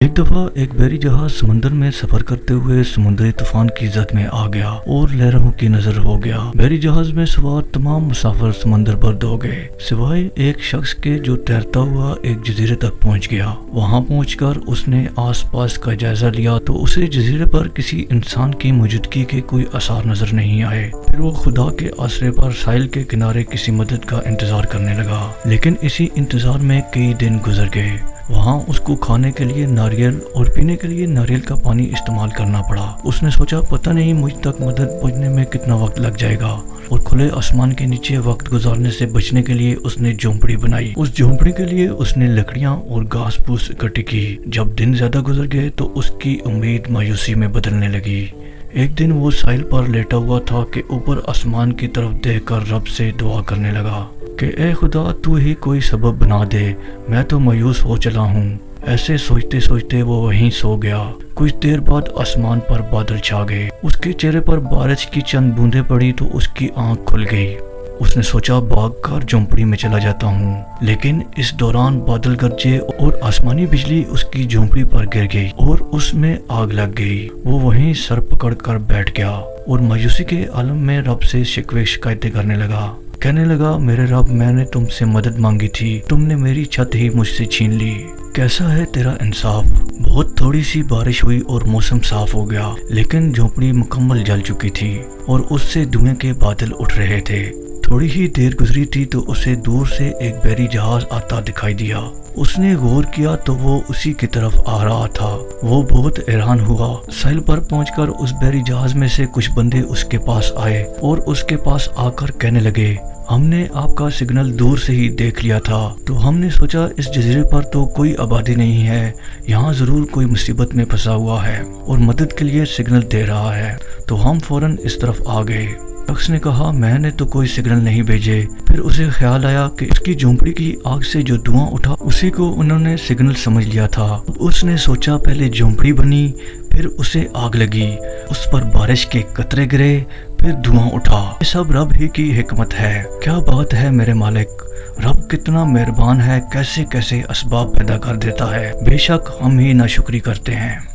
एक दफा एक बहरी जहाज समंदर में सफर करते हुए समुद्री तूफान की जद में आ गया और लहरों की नजर हो गया। बहरी जहाज में सवार तमाम मुसाफिर समंदर बर्द हो गए सिवाय एक शख्स के जो तैरता हुआ एक जजीरे तक पहुंच गया। वहां पहुंचकर उसने आसपास का जायजा लिया तो उसे जजीरे पर किसी इंसान की मौजूदगी के कोई आसार नजर नहीं आए। फिर वो खुदा के आसरे पर साहिल के किनारे किसी मदद का इंतजार करने लगा, लेकिन इसी इंतजार में कई दिन गुजर गए। वहाँ उसको खाने के लिए नारियल और पीने के लिए नारियल का पानी इस्तेमाल करना पड़ा। उसने सोचा पता नहीं मुझ तक मदद पहुंचने में कितना वक्त लग जाएगा, और खुले आसमान के नीचे वक्त गुजारने से बचने के लिए उसने झोंपड़ी बनाई। उस झोंपड़ी के लिए उसने लकड़ियाँ और घास फूस इकट्ठी की। जब दिन ज्यादा गुजर गए तो उसकी उम्मीद मायूसी में बदलने लगी। एक दिन वो साहिल पर लेटा हुआ था कि ऊपर आसमान की तरफ देखकर रब से दुआ करने लगा कि ए खुदा तू ही कोई सबब बना दे, मैं तो मायूस हो चला हूँ। ऐसे सोचते सोचते वो वहीं सो गया। कुछ देर बाद आसमान पर बादल छा गए। उसके चेहरे पर बारिश की चंद बूंदें पड़ी तो उसकी आंख खुल गई। उसने सोचा भागकर झोंपड़ी में चला जाता हूँ, लेकिन इस दौरान बादल गरजे और आसमानी बिजली उसकी झोंपड़ी पर गिर गई और उसमें आग लग गई। वो वहीं सर पकड़कर बैठ गया और मायूसी के आलम में रब से शिकवे शिकायतें करने लगा। कहने लगा, मेरे रब, मैंने तुमसे मदद मांगी थी, तुमने मेरी छत ही मुझसे छीन ली। कैसा है तेरा इंसाफ। बहुत थोड़ी सी बारिश हुई और मौसम साफ हो गया, लेकिन झोंपड़ी मुकम्मल जल चुकी थी और उससे धुएं के बादल उठ रहे थे। थोड़ी ही देर गुजरी थी तो उसे दूर से एक बहरी जहाज आता दिखाई दिया। उसने गौर किया तो वो उसी की तरफ आ रहा था। वो बहुत हैरान हुआ। साहिल पर पहुंचकर उस बहरी जहाज में से कुछ बंदे उसके पास आए और उसके पास आकर कहने लगे, हमने आपका सिग्नल दूर से ही देख लिया था, तो हमने सोचा इस जजीरे पर तो कोई आबादी नहीं है, यहाँ जरूर कोई मुसीबत में फंसा हुआ है और मदद के लिए सिग्नल दे रहा है, तो हम फौरन इस तरफ आ गए। शख्स ने कहा, मैंने तो कोई सिग्नल नहीं भेजे। फिर उसे ख्याल आया कि उसकी झोंपड़ी की आग से जो धुआं उठा उसी को उन्होंने सिग्नल समझ लिया था। उसने सोचा पहले झोंपड़ी बनी, फिर उसे आग लगी, उस पर बारिश के कतरे गिरे, फिर धुआं उठा। ये सब रब ही की हिकमत है। क्या बात है मेरे मालिक, रब कितना मेहरबान है, कैसे कैसे असबाब पैदा कर देता है। बेशक हम ही नाशुक्री करते हैं।